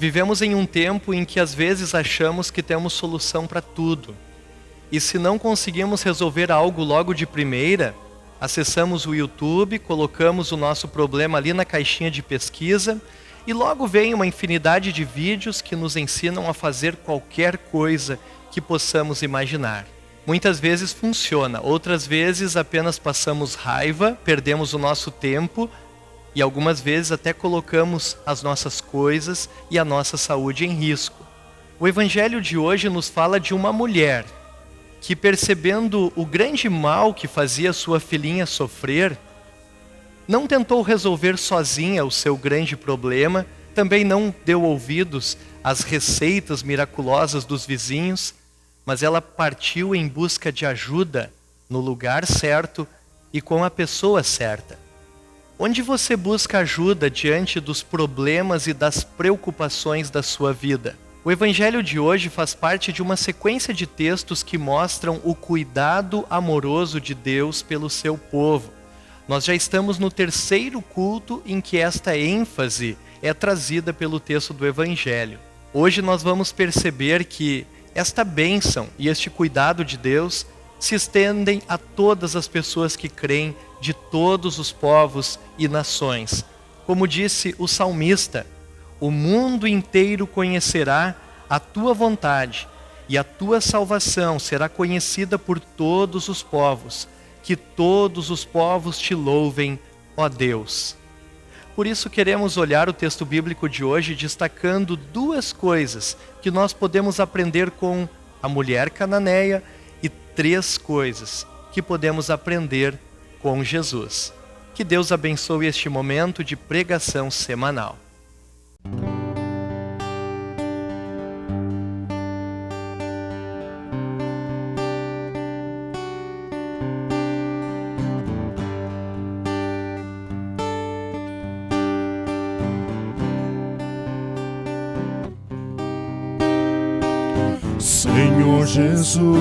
Vivemos em um tempo em que às vezes achamos que temos solução para tudo. E se não conseguimos resolver algo logo de primeira, acessamos o YouTube, colocamos o nosso problema ali na caixinha de pesquisa e logo vem uma infinidade de vídeos que nos ensinam a fazer qualquer coisa que possamos imaginar. Muitas vezes funciona, outras vezes apenas passamos raiva, perdemos o nosso tempo e algumas vezes até colocamos as nossas coisas e a nossa saúde em risco. O Evangelho de hoje nos fala de uma mulher que, percebendo o grande mal que fazia sua filhinha sofrer, não tentou resolver sozinha o seu grande problema, também não deu ouvidos às receitas miraculosas dos vizinhos, mas ela partiu em busca de ajuda no lugar certo e com a pessoa certa. Onde você busca ajuda diante dos problemas e das preocupações da sua vida? O Evangelho de hoje faz parte de uma sequência de textos que mostram o cuidado amoroso de Deus pelo seu povo. Nós já estamos no terceiro culto em que esta ênfase é trazida pelo texto do Evangelho. Hoje nós vamos perceber que esta bênção e este cuidado de Deus se estendem a todas as pessoas que creem, de todos os povos e nações. Como disse o salmista, o mundo inteiro conhecerá a tua vontade e a tua salvação será conhecida por todos os povos. Que todos os povos te louvem, ó Deus. Por isso queremos olhar o texto bíblico de hoje destacando duas coisas que nós podemos aprender com a mulher cananeia e três coisas que podemos aprender com Jesus. Que Deus abençoe este momento de pregação semanal. Senhor Jesus,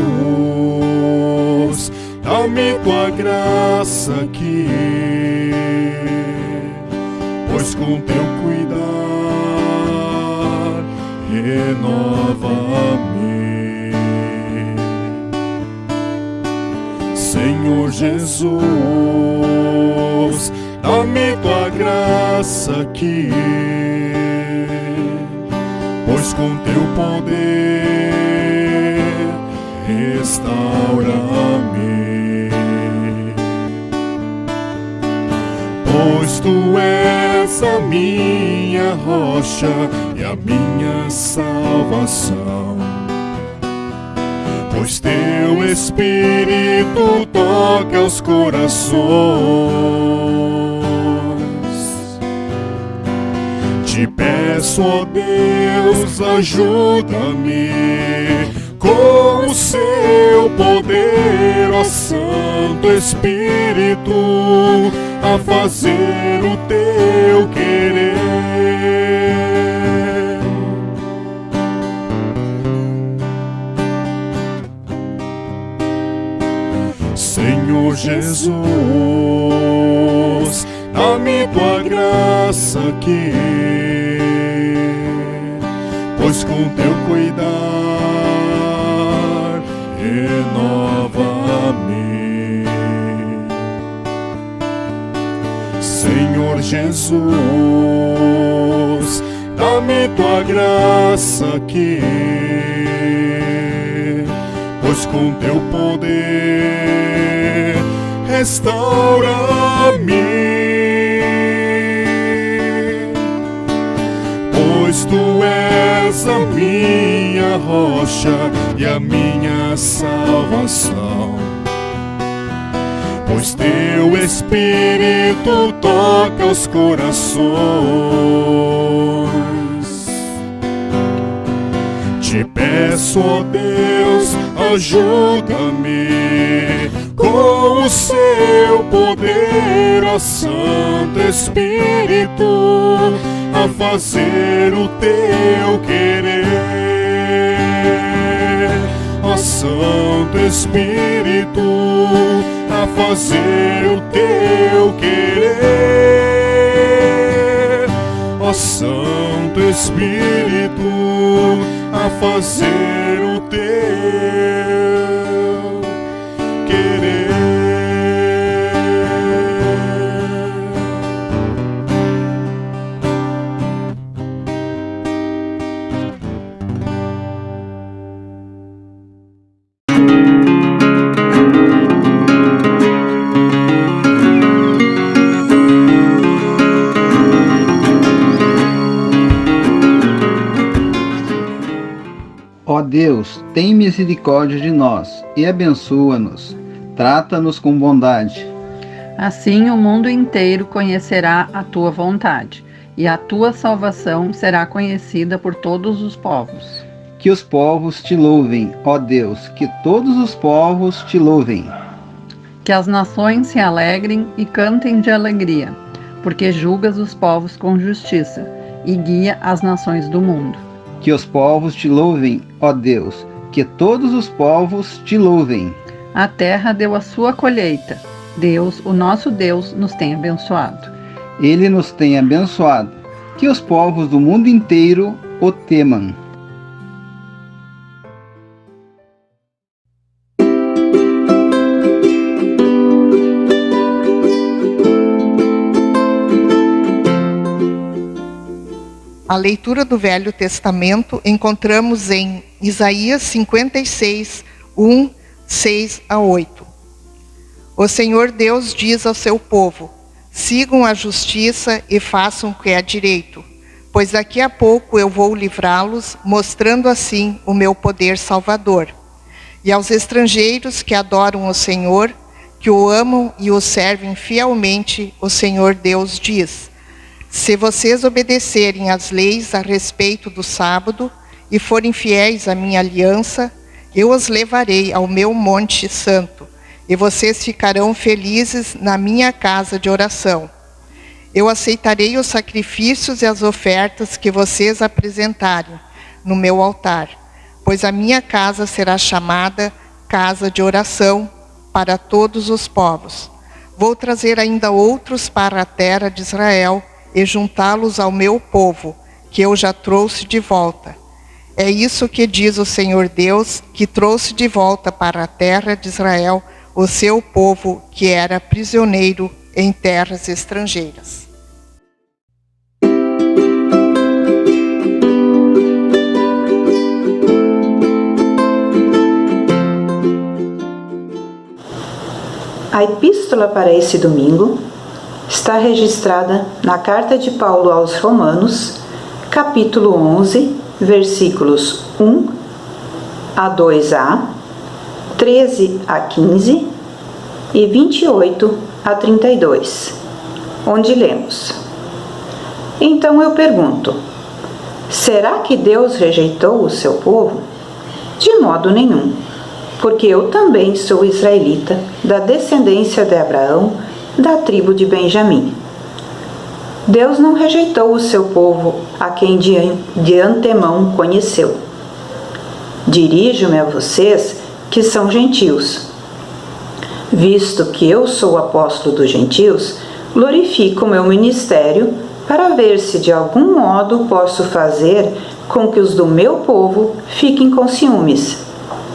dá-me tua graça aqui, pois com teu cuidar renova-me. Senhor Jesus, dá-me tua graça aqui, pois com teu poder restaura-me. Pois tu és a minha rocha e a minha salvação, pois teu Espírito toca os corações. Te peço, ó Deus, ajuda-me com o seu poder, ó Santo Espírito, a fazer o teu querer. Senhor Jesus, dá-me tua graça aqui, pois com teu cuidar renova-me. Senhor Jesus, dá-me tua graça aqui, pois com teu poder restaura-me. Pois tu és a minha rocha e a minha salvação, pois teu Espírito toca os corações. Te peço, ó Deus, ajuda-me com o seu poder, ó Santo Espírito, a fazer o teu querer. Ó Santo Espírito, a fazer o teu querer. Ó Santo Espírito, fazer o teu querer. Ó Deus, tem misericórdia de nós e abençoa-nos. Trata-nos com bondade. Assim o mundo inteiro conhecerá a tua vontade, e a tua salvação será conhecida por todos os povos. Que os povos te louvem, ó Deus, que todos os povos te louvem. Que as nações se alegrem e cantem de alegria, porque julgas os povos com justiça e guia as nações do mundo. Que os povos te louvem, ó Deus, que todos os povos te louvem. A terra deu a sua colheita. Deus, o nosso Deus, nos tem abençoado. Ele nos tem abençoado. Que os povos do mundo inteiro o temam. A leitura do Velho Testamento encontramos em Isaías 56, 1, 6 a 8. O Senhor Deus diz ao seu povo: sigam a justiça e façam o que é direito, pois daqui a pouco eu vou livrá-los, mostrando assim o meu poder salvador. E aos estrangeiros que adoram o Senhor, que o amam e o servem fielmente, o Senhor Deus diz: se vocês obedecerem às leis a respeito do sábado e forem fiéis à minha aliança, eu os levarei ao meu monte santo, e vocês ficarão felizes na minha casa de oração. Eu aceitarei os sacrifícios e as ofertas que vocês apresentarem no meu altar, pois a minha casa será chamada casa de oração para todos os povos. Vou trazer ainda outros para a terra de Israel, e juntá-los ao meu povo, que eu já trouxe de volta. É isso que diz o Senhor Deus, que trouxe de volta para a terra de Israel o seu povo, que era prisioneiro em terras estrangeiras. A epístola para esse domingo está registrada na carta de Paulo aos Romanos, capítulo 11, versículos 1 a 2a, 13 a 15 e 28 a 32, onde lemos: então eu pergunto, será que Deus rejeitou o seu povo? De modo nenhum, porque eu também sou israelita, da descendência de Abraão, da tribo de Benjamim. Deus não rejeitou o seu povo, a quem de antemão conheceu. Dirijo-me a vocês, que são gentios. Visto que eu sou apóstolo dos gentios, glorifico o meu ministério para ver se de algum modo posso fazer com que os do meu povo fiquem com ciúmes,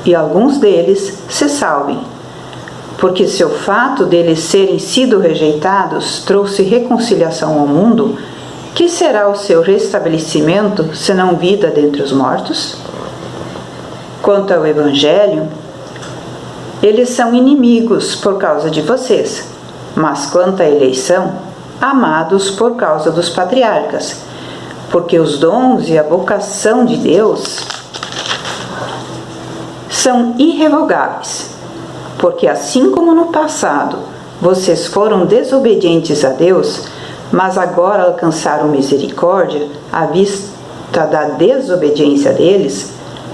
e alguns deles se salvem. Porque se o fato deles serem sido rejeitados trouxe reconciliação ao mundo, que será o seu restabelecimento, senão vida dentre os mortos? Quanto ao Evangelho, eles são inimigos por causa de vocês, mas quanto à eleição, amados por causa dos patriarcas, porque os dons e a vocação de Deus são irrevogáveis. Porque assim como no passado vocês foram desobedientes a Deus, mas agora alcançaram misericórdia à vista da desobediência deles,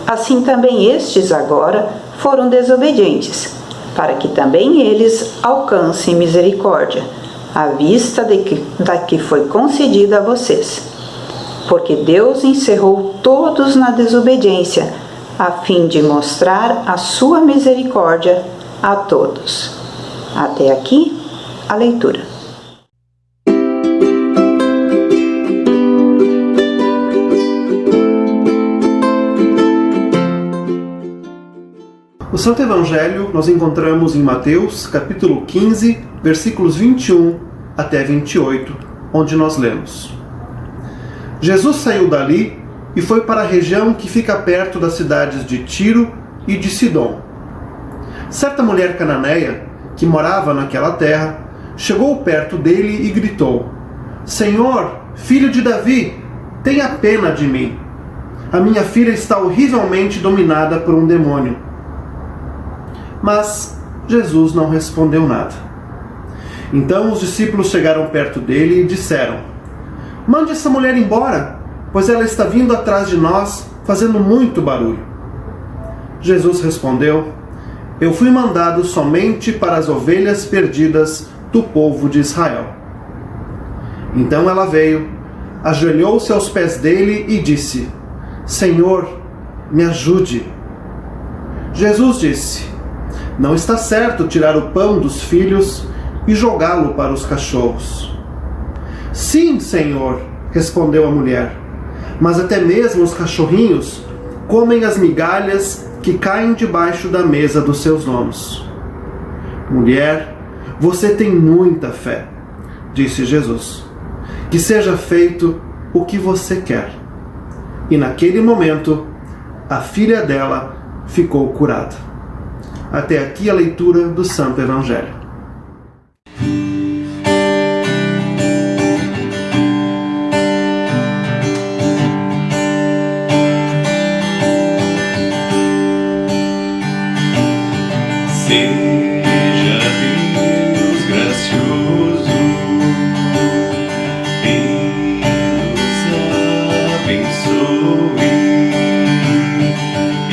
assim também estes agora foram desobedientes, para que também eles alcancem misericórdia, à vista da que foi concedida a vocês. Porque Deus encerrou todos na desobediência, a fim de mostrar a sua misericórdia a todos. Até aqui, a leitura. Santo Evangelho nós encontramos em Mateus, capítulo 15, versículos 21 até 28, onde nós lemos: Jesus saiu dali e foi para a região que fica perto das cidades de Tiro e de Sidom. Certa mulher cananeia, que morava naquela terra, chegou perto dele e gritou: Senhor, filho de Davi, tenha pena de mim. A minha filha está horrivelmente dominada por um demônio. Mas Jesus não respondeu nada. Então os discípulos chegaram perto dele e disseram: Mande essa mulher embora, pois ela está vindo atrás de nós, fazendo muito barulho. Jesus respondeu: Eu fui mandado somente para as ovelhas perdidas do povo de Israel. Então ela veio, ajoelhou-se aos pés dele e disse: Senhor, me ajude. Jesus disse: Não está certo tirar o pão dos filhos e jogá-lo para os cachorros. Sim, Senhor, respondeu a mulher, mas até mesmo os cachorrinhos comem as migalhas que caem debaixo da mesa dos seus donos. Mulher, você tem muita fé, disse Jesus. Que seja feito o que você quer. E naquele momento, a filha dela ficou curada. Até aqui a leitura do Santo Evangelho. Seja Deus gracioso e nos abençoe e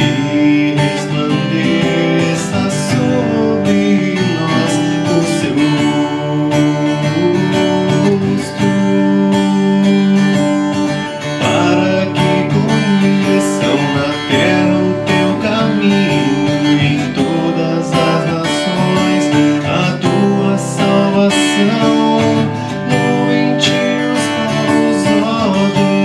resplandeça sobre nós o seu rosto, para que conheçam na terra o teu caminho e em todas as nações a tua salvação. Louvem-te os povos, ó Deus.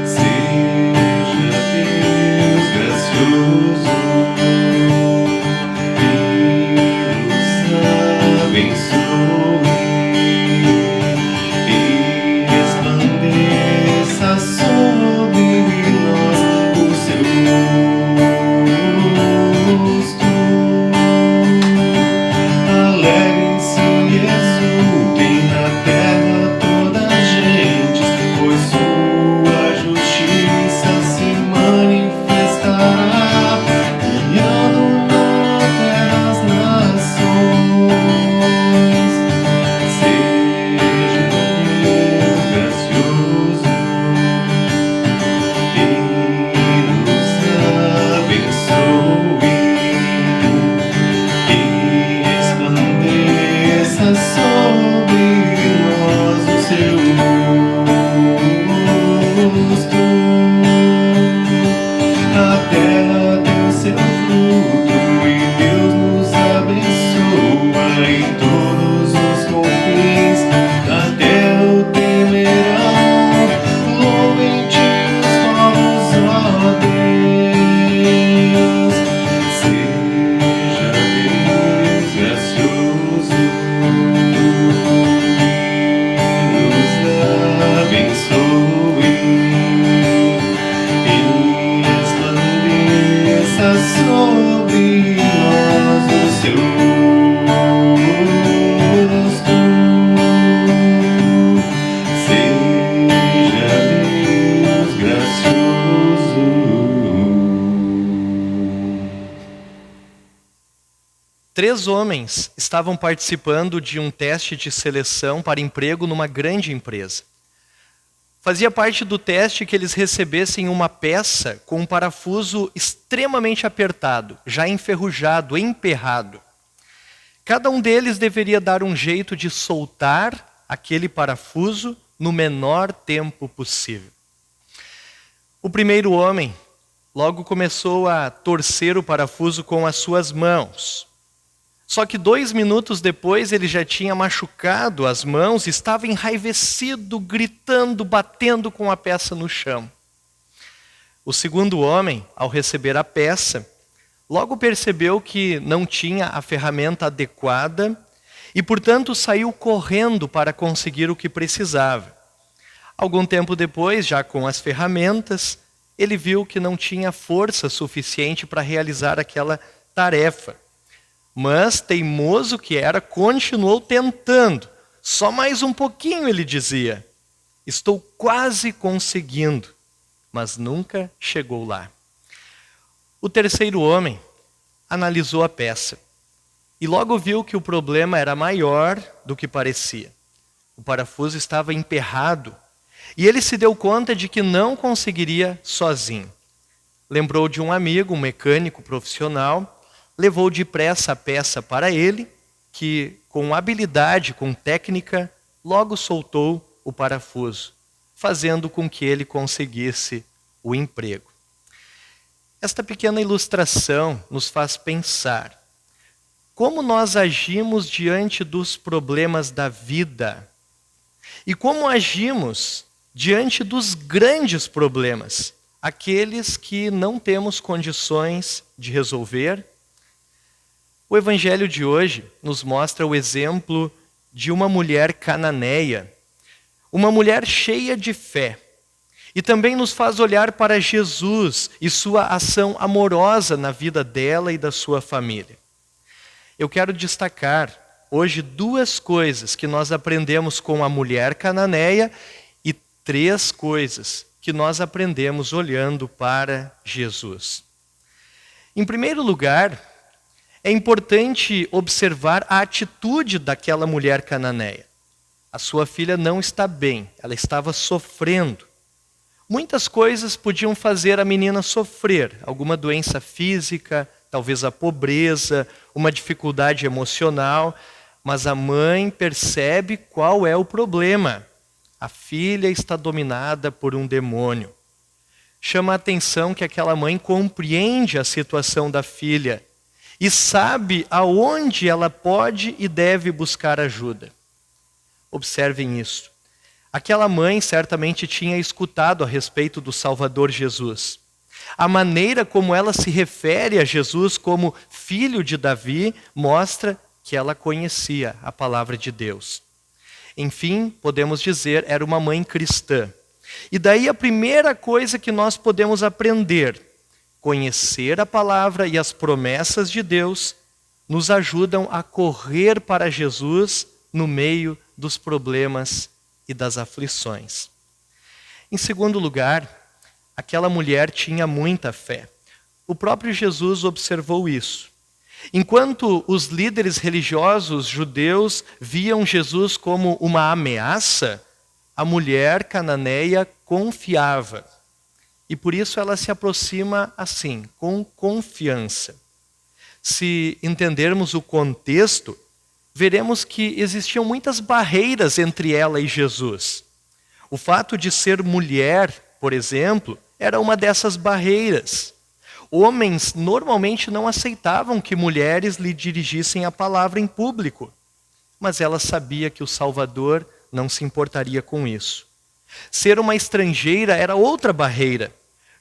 Seja Deus gracioso e nos abençoe e resplandeça sobre nós o seu rosto. Alegrem-se e exultem na terra todas as gentes, pois sua justiça se manifestará, guiando na terra as nações. Seja Deus gracioso e nos abençoe e resplandeça sobre nós o seu rosto. A terra deu seu fruto e Deus nos abençoa em todos os confins da terra o temerão. Louvem-te os povos, ó Deus. Seja Deus gracioso e nos abençoe e resplandeça sobre nós o seu rosto. Seja Deus gracioso. Três homens estavam participando de um teste de seleção para emprego numa grande empresa. Fazia parte do teste que eles recebessem uma peça com um parafuso extremamente apertado, já enferrujado, emperrado. Cada um deles deveria dar um jeito de soltar aquele parafuso no menor tempo possível. O primeiro homem logo começou a torcer o parafuso com as suas mãos. Só que 2 minutos depois ele já tinha machucado as mãos, estava enraivecido, gritando, batendo com a peça no chão. O segundo homem, ao receber a peça, logo percebeu que não tinha a ferramenta adequada e, portanto, saiu correndo para conseguir o que precisava. Algum tempo depois, já com as ferramentas, ele viu que não tinha força suficiente para realizar aquela tarefa. Mas, teimoso que era, continuou tentando. Só mais um pouquinho, ele dizia. Estou quase conseguindo, mas nunca chegou lá. O terceiro homem analisou a peça e logo viu que o problema era maior do que parecia. O parafuso estava emperrado e ele se deu conta de que não conseguiria sozinho. Lembrou de um amigo, um mecânico profissional, levou depressa a peça para ele, que com habilidade, com técnica, logo soltou o parafuso, fazendo com que ele conseguisse o emprego. Esta pequena ilustração nos faz pensar como nós agimos diante dos problemas da vida e como agimos diante dos grandes problemas, aqueles que não temos condições de resolver. O evangelho de hoje nos mostra o exemplo de uma mulher cananeia, uma mulher cheia de fé. E também nos faz olhar para Jesus e sua ação amorosa na vida dela e da sua família. Eu quero destacar hoje duas coisas que nós aprendemos com a mulher cananeia e três coisas que nós aprendemos olhando para Jesus. Em primeiro lugar, é importante observar a atitude daquela mulher cananeia. A sua filha não está bem, ela estava sofrendo. Muitas coisas podiam fazer a menina sofrer, alguma doença física, talvez a pobreza, uma dificuldade emocional, mas a mãe percebe qual é o problema. A filha está dominada por um demônio. Chama a atenção que aquela mãe compreende a situação da filha e sabe aonde ela pode e deve buscar ajuda. Observem isso. Aquela mãe certamente tinha escutado a respeito do Salvador Jesus. A maneira como ela se refere a Jesus como filho de Davi mostra que ela conhecia a palavra de Deus. Enfim, podemos dizer, era uma mãe cristã. E daí a primeira coisa que nós podemos aprender, conhecer a palavra e as promessas de Deus, nos ajudam a correr para Jesus no meio dos problemas e das aflições. Em segundo lugar, aquela mulher tinha muita fé. O próprio Jesus observou isso. Enquanto os líderes religiosos judeus viam Jesus como uma ameaça, a mulher cananeia confiava. E por isso ela se aproxima assim, com confiança. Se entendermos o contexto, veremos que existiam muitas barreiras entre ela e Jesus. O fato de ser mulher, por exemplo, era uma dessas barreiras. Homens normalmente não aceitavam que mulheres lhe dirigissem a palavra em público, mas ela sabia que o Salvador não se importaria com isso. Ser uma estrangeira era outra barreira.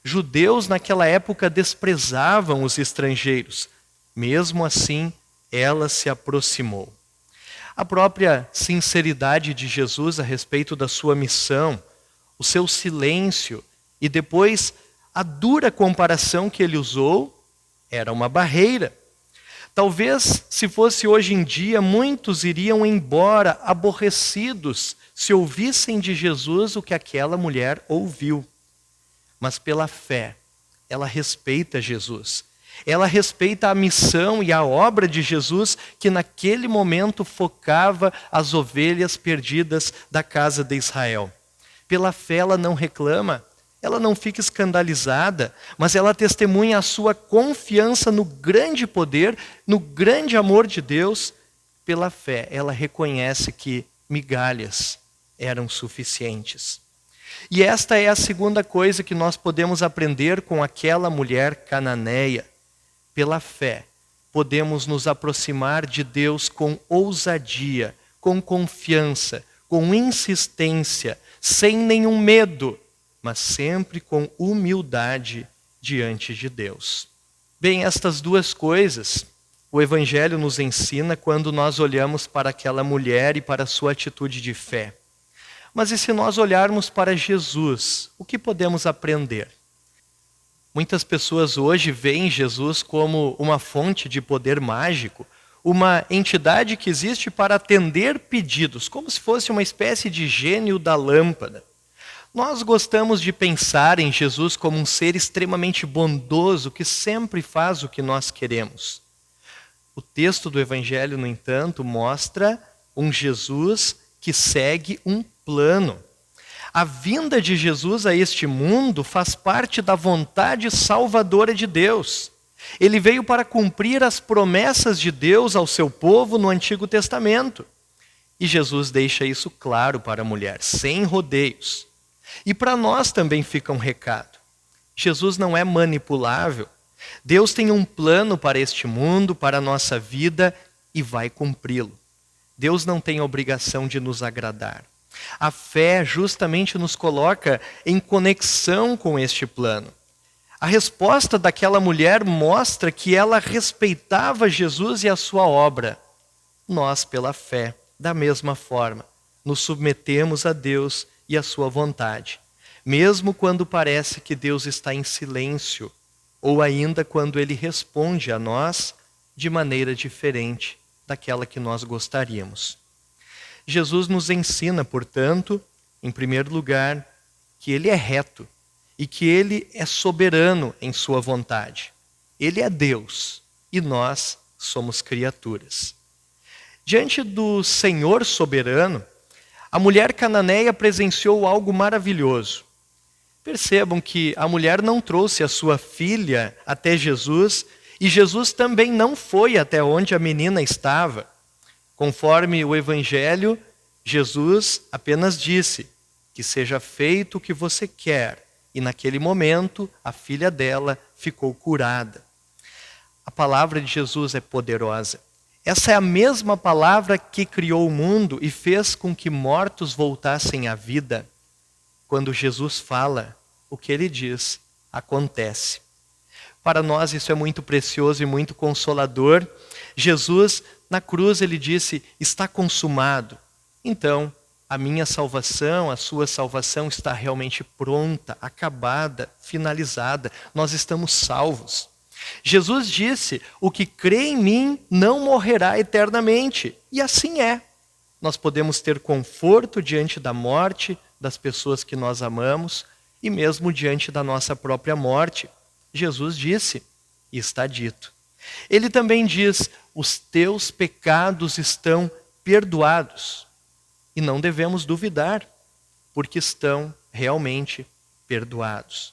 Judeus naquela época desprezavam os estrangeiros. Mesmo assim, ela se aproximou. A própria sinceridade de Jesus a respeito da sua missão, o seu silêncio e depois a dura comparação que ele usou, era uma barreira. Talvez, se fosse hoje em dia, muitos iriam embora aborrecidos se ouvissem de Jesus o que aquela mulher ouviu. Mas pela fé, ela respeita Jesus. Ela respeita a missão e a obra de Jesus, que naquele momento focava as ovelhas perdidas da casa de Israel. Pela fé ela não reclama, ela não fica escandalizada, mas ela testemunha a sua confiança no grande poder, no grande amor de Deus. Pela fé ela reconhece que migalhas eram suficientes. E esta é a segunda coisa que nós podemos aprender com aquela mulher cananeia. Pela fé, podemos nos aproximar de Deus com ousadia, com confiança, com insistência, sem nenhum medo, mas sempre com humildade diante de Deus. Bem, estas duas coisas o Evangelho nos ensina quando nós olhamos para aquela mulher e para a sua atitude de fé. Mas e se nós olharmos para Jesus, o que podemos aprender? Muitas pessoas hoje veem Jesus como uma fonte de poder mágico, uma entidade que existe para atender pedidos, como se fosse uma espécie de gênio da lâmpada. Nós gostamos de pensar em Jesus como um ser extremamente bondoso que sempre faz o que nós queremos. O texto do Evangelho, no entanto, mostra um Jesus que segue um plano. A vinda de Jesus a este mundo faz parte da vontade salvadora de Deus. Ele veio para cumprir as promessas de Deus ao seu povo no Antigo Testamento. E Jesus deixa isso claro para a mulher, sem rodeios. E para nós também fica um recado. Jesus não é manipulável. Deus tem um plano para este mundo, para a nossa vida, e vai cumpri-lo. Deus não tem a obrigação de nos agradar. A fé justamente nos coloca em conexão com este plano. A resposta daquela mulher mostra que ela respeitava Jesus e a sua obra. Nós, pela fé, da mesma forma, nos submetemos a Deus e a sua vontade, mesmo quando parece que Deus está em silêncio, ou ainda quando Ele responde a nós de maneira diferente daquela que nós gostaríamos. Jesus nos ensina, portanto, em primeiro lugar, que Ele é reto e que Ele é soberano em sua vontade. Ele é Deus e nós somos criaturas. Diante do Senhor soberano, a mulher cananeia presenciou algo maravilhoso. Percebam que a mulher não trouxe a sua filha até Jesus e Jesus também não foi até onde a menina estava. Conforme o Evangelho, Jesus apenas disse que seja feito o que você quer. E naquele momento, a filha dela ficou curada. A palavra de Jesus é poderosa. Essa é a mesma palavra que criou o mundo e fez com que mortos voltassem à vida. Quando Jesus fala, o que Ele diz acontece. Para nós isso é muito precioso e muito consolador. Jesus, na cruz, Ele disse, está consumado. Então, a minha salvação, a sua salvação está realmente pronta, acabada, finalizada. Nós estamos salvos. Jesus disse, o que crê em mim não morrerá eternamente. E assim é. Nós podemos ter conforto diante da morte das pessoas que nós amamos e mesmo diante da nossa própria morte. Jesus disse, e está dito. Ele também diz, os teus pecados estão perdoados. E não devemos duvidar, porque estão realmente perdoados.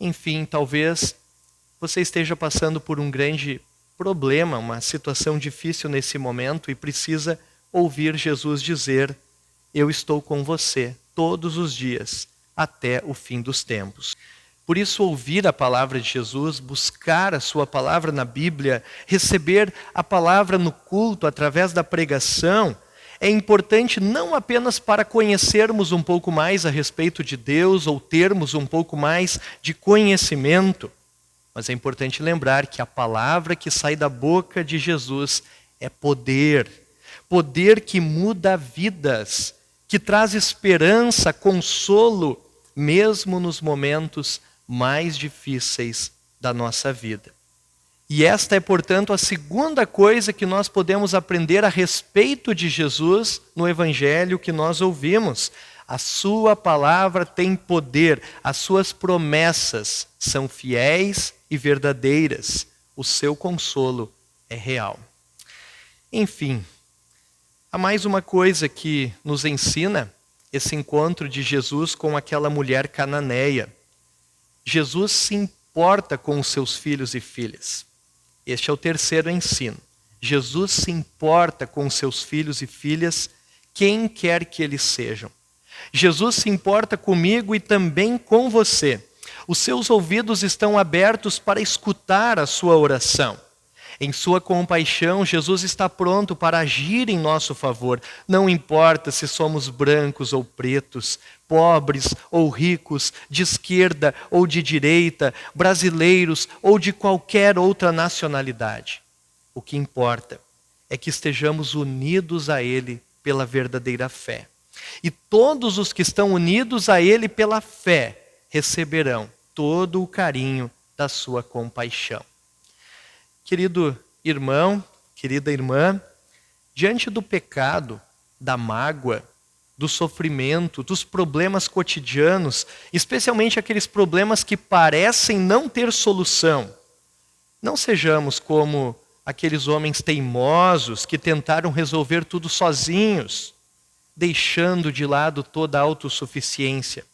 Enfim, talvez você esteja passando por um grande problema, uma situação difícil nesse momento e precisa ouvir Jesus dizer, eu estou com você todos os dias, até o fim dos tempos. Por isso, ouvir a palavra de Jesus, buscar a sua palavra na Bíblia, receber a palavra no culto através da pregação, é importante não apenas para conhecermos um pouco mais a respeito de Deus ou termos um pouco mais de conhecimento, mas é importante lembrar que a palavra que sai da boca de Jesus é poder. Poder que muda vidas, que traz esperança, consolo, mesmo nos momentos mais difíceis da nossa vida. E esta é, portanto, a segunda coisa que nós podemos aprender a respeito de Jesus no Evangelho que nós ouvimos. A sua palavra tem poder, as suas promessas são fiéis e verdadeiras. O seu consolo é real. Enfim, há mais uma coisa que nos ensina esse encontro de Jesus com aquela mulher cananeia. Jesus se importa com os seus filhos e filhas. Este é o terceiro ensino. Jesus se importa com os seus filhos e filhas, quem quer que eles sejam. Jesus se importa comigo e também com você. Os seus ouvidos estão abertos para escutar a sua oração. Em sua compaixão, Jesus está pronto para agir em nosso favor. Não importa se somos brancos ou pretos, pobres ou ricos, de esquerda ou de direita, brasileiros ou de qualquer outra nacionalidade. O que importa é que estejamos unidos a Ele pela verdadeira fé. E todos os que estão unidos a Ele pela fé receberão todo o carinho da sua compaixão. Querido irmão, querida irmã, diante do pecado, da mágoa, do sofrimento, dos problemas cotidianos, especialmente aqueles problemas que parecem não ter solução, não sejamos como aqueles homens teimosos que tentaram resolver tudo sozinhos, deixando de lado toda a autossuficiência.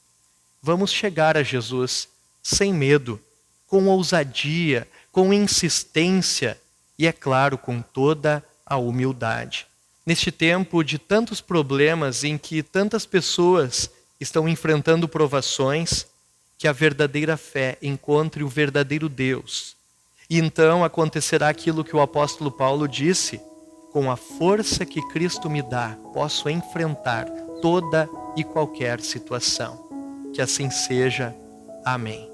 Vamos chegar a Jesus sem medo, com ousadia, com insistência e, é claro, com toda a humildade. Neste tempo de tantos problemas em que tantas pessoas estão enfrentando provações, que a verdadeira fé encontre o verdadeiro Deus. E então acontecerá aquilo que o apóstolo Paulo disse: com a força que Cristo me dá, posso enfrentar toda e qualquer situação. Que assim seja. Amém.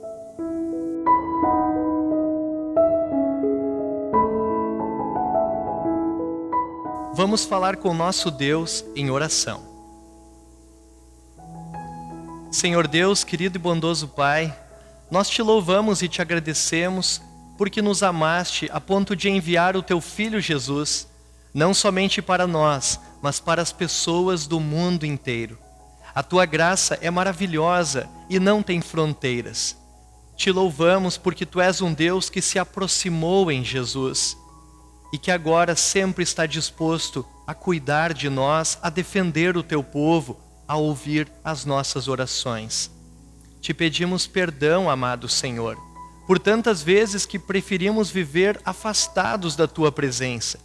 Vamos falar com nosso Deus em oração. Senhor Deus, querido e bondoso Pai, nós te louvamos e te agradecemos porque nos amaste a ponto de enviar o teu Filho Jesus, não somente para nós, mas para as pessoas do mundo inteiro. A tua graça é maravilhosa e não tem fronteiras. Te louvamos porque tu és um Deus que se aproximou em Jesus e que agora sempre está disposto a cuidar de nós, a defender o teu povo, a ouvir as nossas orações. Te pedimos perdão, amado Senhor, por tantas vezes que preferimos viver afastados da tua presença,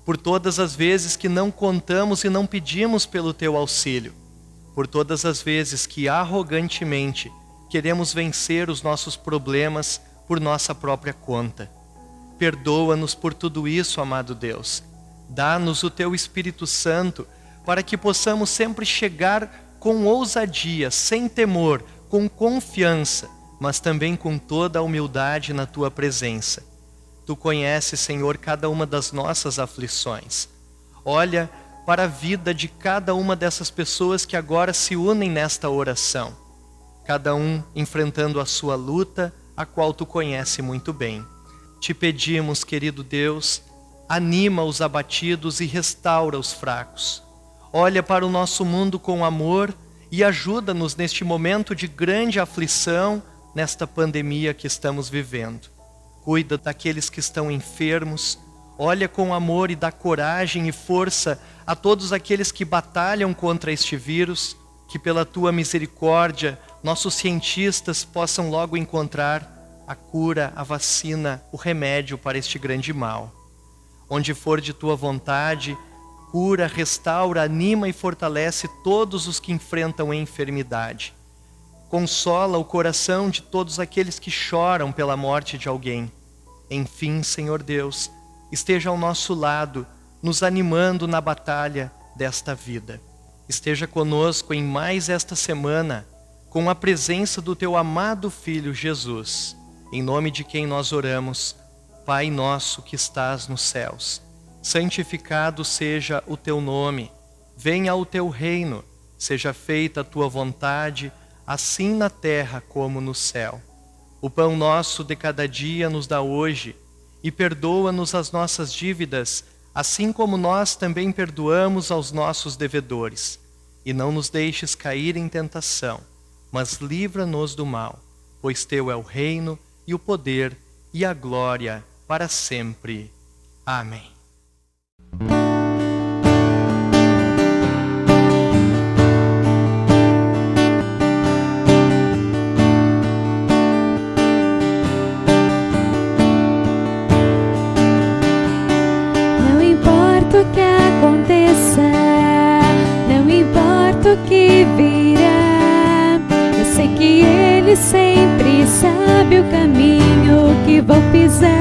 por todas as vezes que não contamos e não pedimos pelo teu auxílio, por todas as vezes que arrogantemente queremos vencer os nossos problemas por nossa própria conta. Perdoa-nos por tudo isso, amado Deus. Dá-nos o teu Espírito Santo para que possamos sempre chegar com ousadia, sem temor, com confiança, mas também com toda a humildade na tua presença. Tu conheces, Senhor, cada uma das nossas aflições. Olha para a vida de cada uma dessas pessoas que agora se unem nesta oração, cada um enfrentando a sua luta, a qual tu conheces muito bem. Te pedimos, querido Deus, anima os abatidos e restaura os fracos. Olha para o nosso mundo com amor e ajuda-nos neste momento de grande aflição, nesta pandemia que estamos vivendo. Cuida daqueles que estão enfermos, olha com amor e dá coragem e força a todos aqueles que batalham contra este vírus, que pela tua misericórdia nossos cientistas possam logo encontrar a cura, a vacina, o remédio para este grande mal. Onde for de tua vontade, cura, restaura, anima e fortalece todos os que enfrentam a enfermidade. Consola o coração de todos aqueles que choram pela morte de alguém. Enfim, Senhor Deus, esteja ao nosso lado, nos animando na batalha desta vida. Esteja conosco em mais esta semana, com a presença do teu amado Filho Jesus, em nome de quem nós oramos. Pai nosso que estás nos céus, santificado seja o teu nome. Venha o teu reino, seja feita a tua vontade, assim na terra como no céu. O pão nosso de cada dia nos dá hoje, e perdoa-nos as nossas dívidas, assim como nós também perdoamos aos nossos devedores. E não nos deixes cair em tentação, mas livra-nos do mal, pois teu é o reino, e o poder, e a glória, para sempre. Amém. Não importa o que aconteça, não importa o que virá, eu sei que Ele sempre sabe o caminho que vou pisar.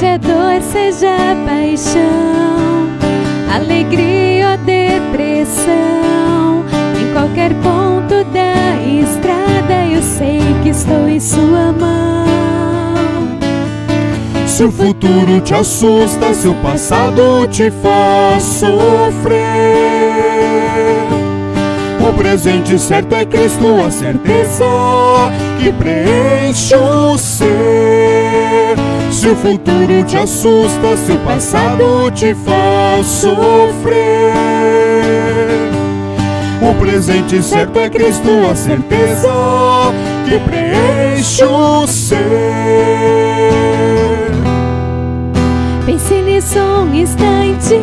seja dor, seja paixão, alegria ou depressão, em qualquer ponto da estrada eu sei que estou em sua mão. Se o futuro te assusta, se o passado te faz sofrer, o presente certo é Cristo, a certeza que preenche o ser. Se o futuro te assusta, se o passado te faz sofrer, o presente certo é Cristo, a certeza que preenche o ser. Pense nisso um instante,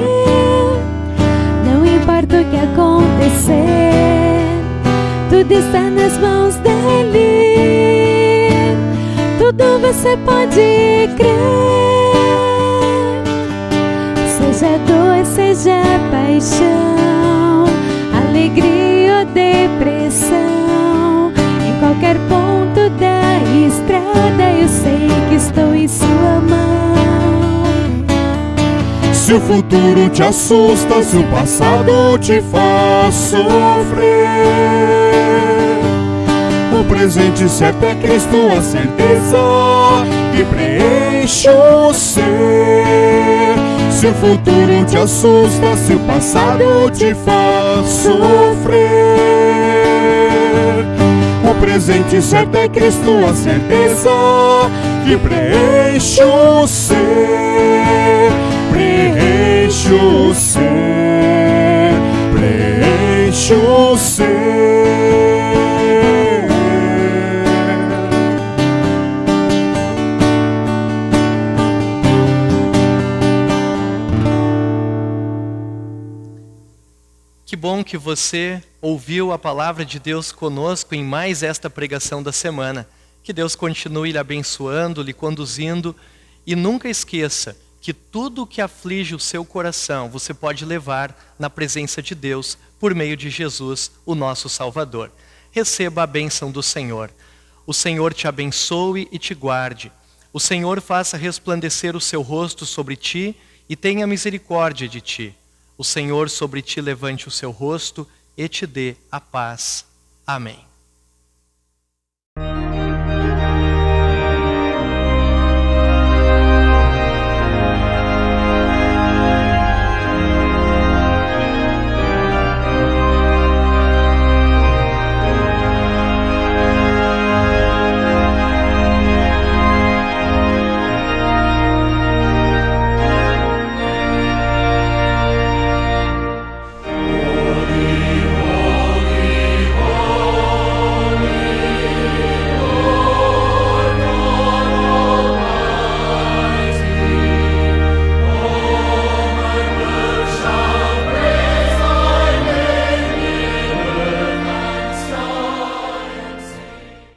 não importa o que acontecer, tudo está nas mãos dele, tudo você pode crer. Seja dor, seja paixão, alegria ou depressão, em qualquer ponto da estrada eu sei que estou em sua mão. Se o futuro te assusta, se o passado te faz sofrer, o presente certo é Cristo, a certeza que preenche o ser. Se o futuro te assusta, se o passado te faz sofrer, o presente certo é Cristo, a certeza que preenche o ser. Preenche o ser, preenche o ser. Que bom que você ouviu a palavra de Deus conosco em mais esta pregação da semana. Que Deus continue lhe abençoando, lhe conduzindo, e nunca esqueça que tudo que aflige o seu coração você pode levar na presença de Deus por meio de Jesus, o nosso Salvador. Receba a bênção do Senhor. O Senhor te abençoe e te guarde. O Senhor faça resplandecer o seu rosto sobre ti e tenha misericórdia de ti. O Senhor sobre ti levante o seu rosto e te dê a paz. Amém.